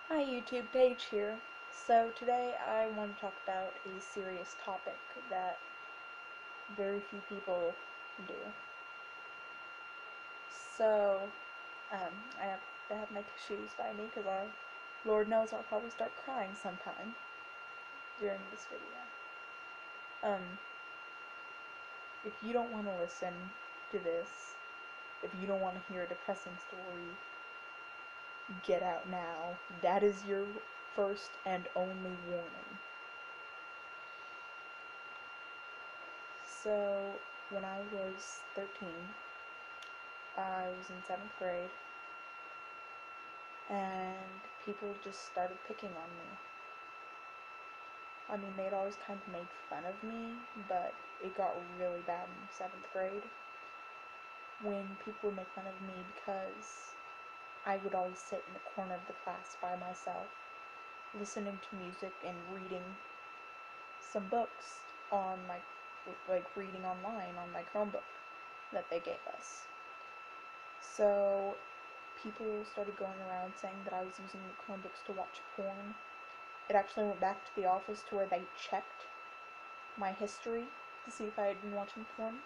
Hi YouTube, Paige here. So today I want to talk about a serious topic that very few people do. So, I have my tissues by me because Lord knows I'll probably start crying sometime during this video. Um, if you don't want to listen to this, if you don't want to hear a depressing story, get out now. That is your first and only warning. So, when I was 13, I was in 7th grade, and people just started picking on me. I mean, they'd always kind of made fun of me, but it got really bad in 7th grade when people would make fun of me because I would always sit in the corner of the class by myself, listening to music and reading some books on my, reading online on my Chromebook that they gave us. So people started going around saying that I was using the Chromebooks to watch porn. It actually went back to the office to where they checked my history to see if I had been watching porn.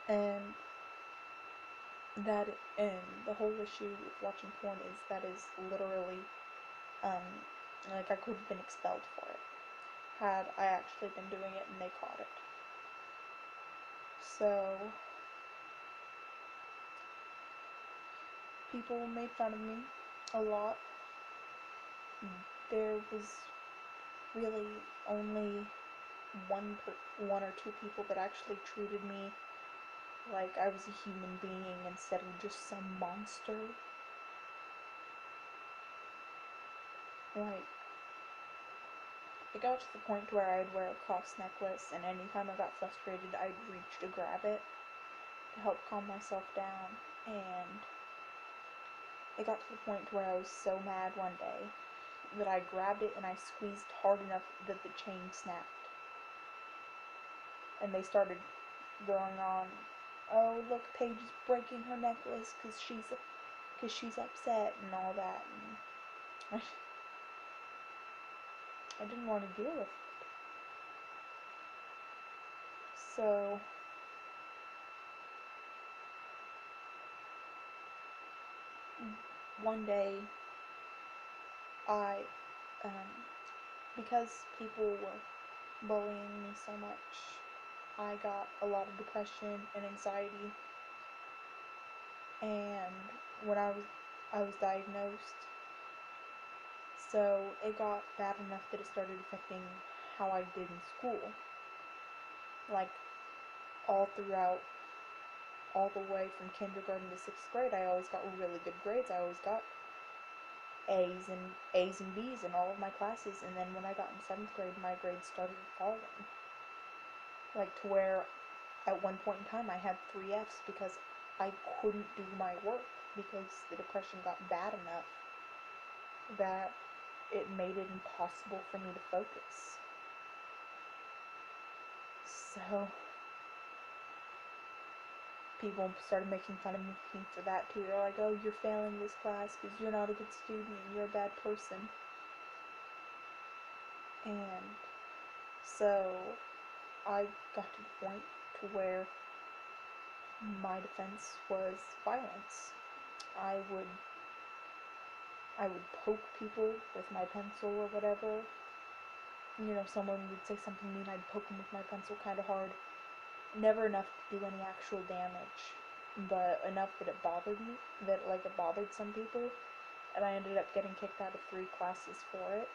And the whole issue with watching porn is that is literally, I could have been expelled for it had I actually been doing it and they caught it. So, people made fun of me a lot. There was really only one or two people that actually treated me like I was a human being instead of just some monster. Like, it got to the point where I'd wear a cross necklace, and anytime I got frustrated, I'd reach to grab it to help calm myself down. And it got to the point where I was so mad one day that I grabbed it and I squeezed hard enough that the chain snapped. And they started going on, "Oh, look, Paige is breaking her necklace because she's upset," and all that. And I didn't want to deal with it. So, one day, I, because people were bullying me so much, I got a lot of depression and anxiety. And when I was diagnosed, so it got bad enough that it started affecting how I did in school. Like, all throughout, all the way from kindergarten to 6th grade, I always got really good grades. I always got A's and B's in all of my classes. And then when I got in 7th grade, my grades started falling. Like, to where at one point in time I had 3 F's because I couldn't do my work because the depression got bad enough that it made it impossible for me to focus. So, people started making fun of me for that too. They're like, "Oh, you're failing this class because you're not a good student and you're a bad person." And so I got to the point to where my defense was violence. I would poke people with my pencil or whatever. You know, someone would say something mean, I'd poke them with my pencil kind of hard. Never enough to do any actual damage, but enough that it bothered me, that it bothered some people, and I ended up getting kicked out of 3 classes for it.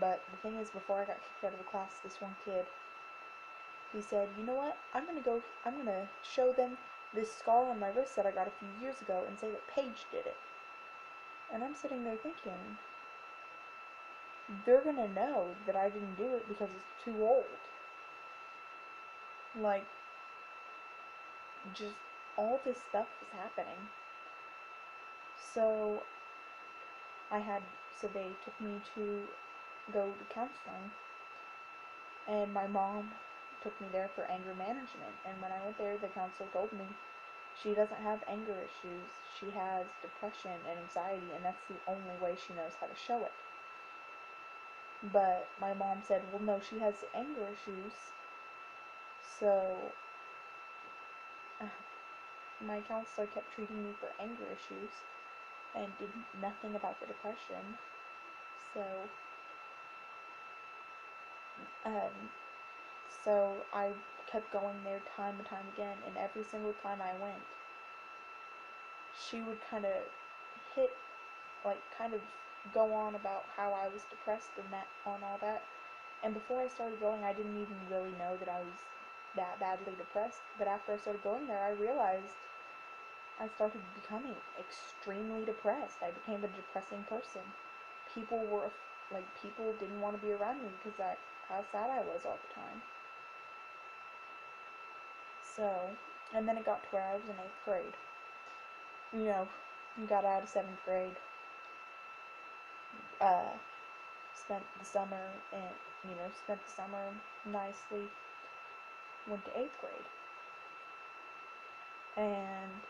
But the thing is, before I got kicked out of the class, this one kid, he said, "You know what, I'm gonna show them this scar on my wrist that I got a few years ago and say that Paige did it." And I'm sitting there thinking, they're gonna know that I didn't do it because it's too old. Like, just all this stuff was happening. So they took me to go to counseling, and my mom took me there for anger management. And when I went there, the counselor told me She doesn't have anger issues. She has depression and anxiety, and that's the only way she knows how to show it. But my mom said, well, no, she has anger issues. So my counselor kept treating me for anger issues and did nothing about the depression. So, um, so I kept going there time and time again, and every single time I went, she would kind of hit, like, kind of go on about how I was depressed and that, on all that. And before I started going, I didn't even really know that I was that badly depressed. But after I started going there, I realized I started becoming extremely depressed. I became a depressing person. People were, like, people didn't want to be around me because how sad I was all the time. So, and then it got to where I was in 8th grade. You know, you got out of 7th grade, spent the summer nicely, went to 8th grade. And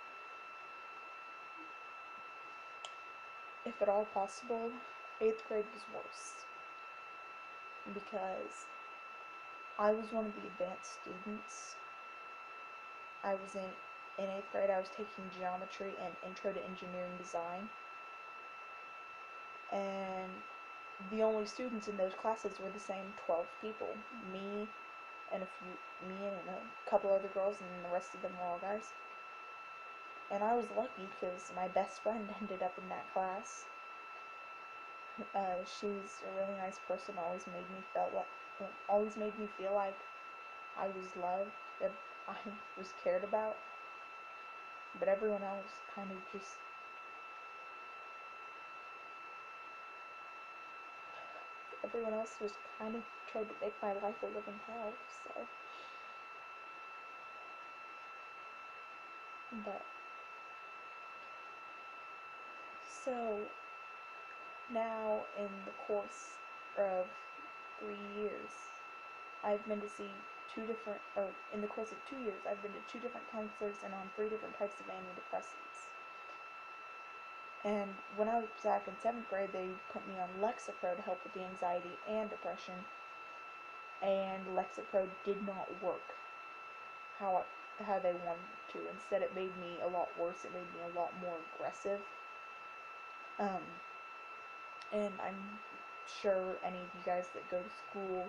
if at all possible, 8th grade was worse. Because I was one of the advanced students. I was in 8th grade, I was taking geometry and intro to engineering design. And the only students in those classes were the same 12 people. Me and a couple other girls, and the rest of them were all guys. And I was lucky because my best friend ended up in that class. She's a really nice person, always made me feel like I was loved, that I was cared about. But everyone else kind of just tried to make my life a living hell. So now in the course of 3 years, I've been to see in the course of 2 years, I've been to 2 different counselors and on 3 different types of antidepressants. And when I was back in 7th grade, they put me on Lexapro to help with the anxiety and depression. And Lexapro did not work how they wanted it to. Instead, it made me a lot worse. It made me a lot more aggressive. And I'm sure any of you guys that go to school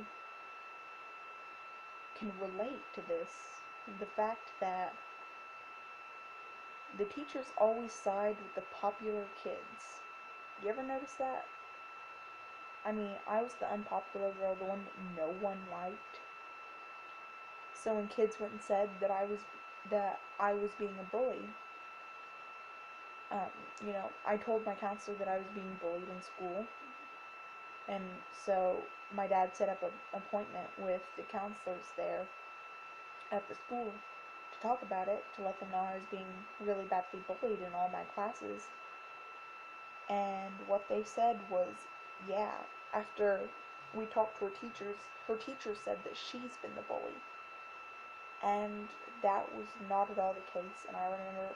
can relate to this. The fact that the teachers always side with the popular kids. You ever notice that? I mean, I was the unpopular girl, the one that no one liked. So when kids went and said that I was being a bully, I told my counselor that I was being bullied in school. And so my dad set up an appointment with the counselors there at the school to talk about it, to let them know I was being really badly bullied in all my classes. And what they said was, yeah, after we talked to her teachers said that she's been the bully. And that was not at all the case. And I remember,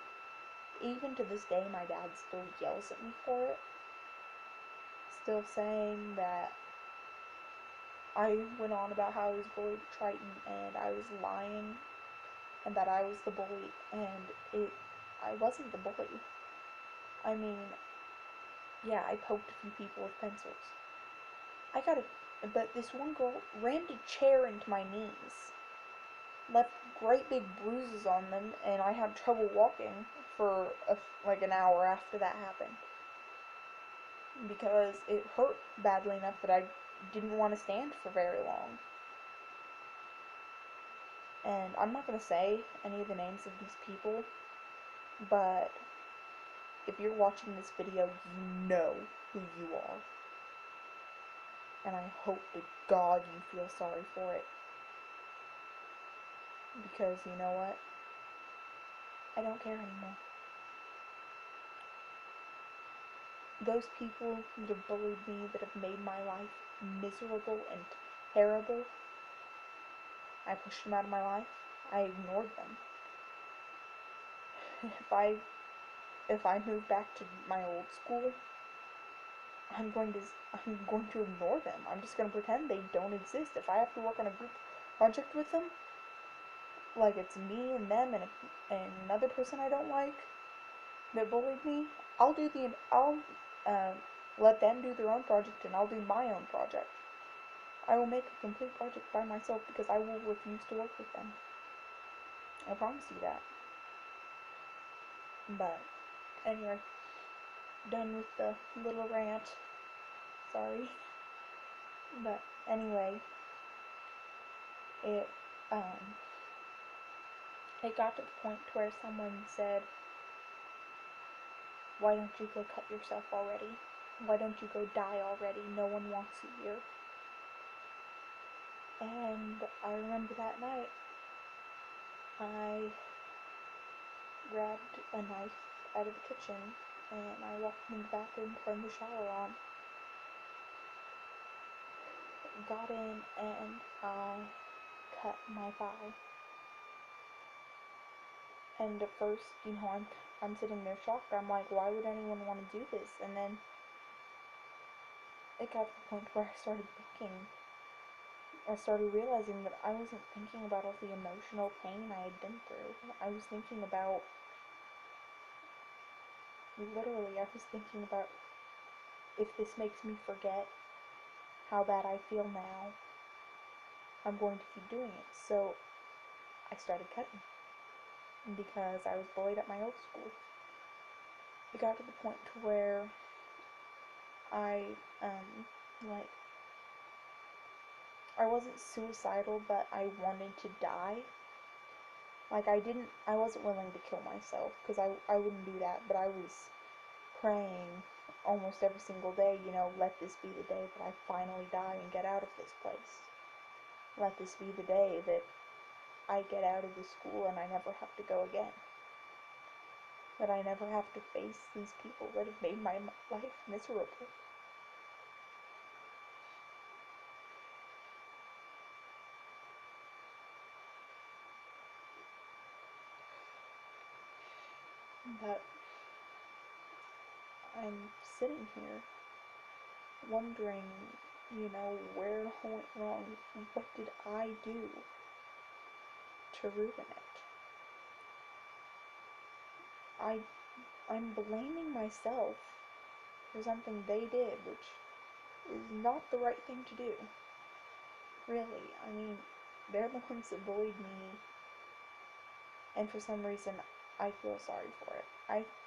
even to this day, my dad still yells at me for it. Still saying that I went on about how I was bullied at Triton and I was lying and that I was the bully, and I wasn't the bully. I mean, yeah, I poked a few people with pencils. But this one girl rammed a chair into my knees, left great big bruises on them, and I had trouble walking for like an hour after that happened. Because it hurt badly enough that I didn't want to stand for very long. And I'm not going to say any of the names of these people, but if you're watching this video, you know who you are. And I hope to God you feel sorry for it. Because you know what? I don't care anymore. Those people that have bullied me, that have made my life miserable and terrible, I pushed them out of my life. I ignored them. if I if I move back to my old school, I'm going to I'm going to ignore them. I'm just going to pretend they don't exist. If I have to work on a group project with them, like it's me and them and another person I don't like that bullied me, I'll uh, let them do their own project and I'll do my own project. I will make a complete project by myself because I will refuse to work with them. I promise you that. But anyway, done with the little rant. Sorry. But anyway, it um it got to the point where someone said, "Why don't you go cut yourself already? Why don't you go die already? No one wants you here." And I remember that night, I grabbed a knife out of the kitchen and I walked in the bathroom, turned the shower on, got in, and I cut my thigh. And at first, I'm sitting there shocked. I'm like, why would anyone want to do this? And then it got to the point where I started realizing that I wasn't thinking about all the emotional pain I had been through. I was thinking about, literally, I was thinking about if this makes me forget how bad I feel now, I'm going to keep doing it. So I started cutting because I was bullied at my old school. It got to the point to where I, like, I wasn't suicidal, but I wanted to die. Like, I wasn't willing to kill myself, because I wouldn't do that, but I was praying almost every single day, let this be the day that I finally die and get out of this place. Let this be the day that I get out of this school and I never have to go again. That I never have to face these people that have made my life miserable. But I'm sitting here wondering, where it went wrong. What did I do to ruin it? I'm blaming myself for something they did, which is not the right thing to do. Really, I mean, they're the ones that bullied me, and for some reason, I feel sorry for it.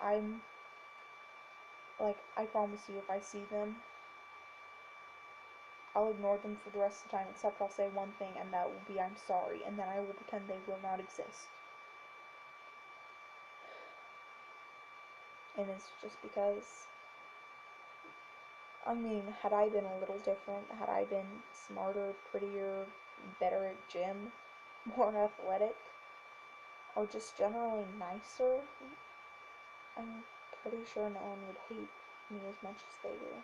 I'm like, I promise you, if I see them, I'll ignore them for the rest of the time, except I'll say one thing, and that will be, "I'm sorry," and then I will pretend they will not exist. And it's just because, I mean, had I been a little different, had I been smarter, prettier, better at gym, more athletic, or just generally nicer, I'm pretty sure no one would hate me as much as they do.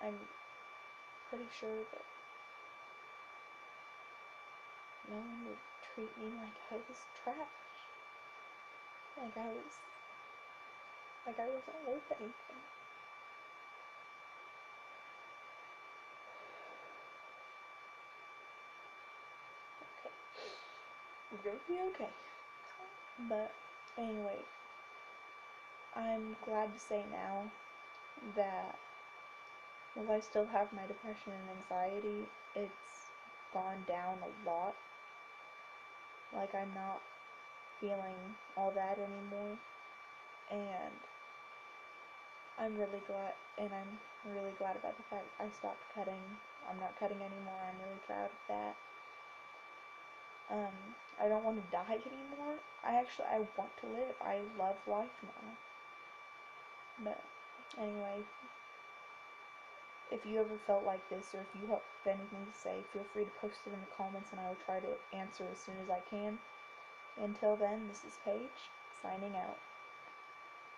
I'm pretty sure that no one would treat me like I was trash. Like I wasn't worth anything. Okay. You're gonna be okay. But anyway, I'm glad to say now that while I still have my depression and anxiety, it's gone down a lot. Like, I'm not feeling all that anymore. And I'm really glad about the fact I stopped cutting. I'm not cutting anymore. I'm really proud of that. I don't want to die anymore. I want to live. I love life now. But anyway, if you ever felt like this, or if you have anything to say, feel free to post it in the comments and I will try to answer as soon as I can. Until then, this is Paige, signing out.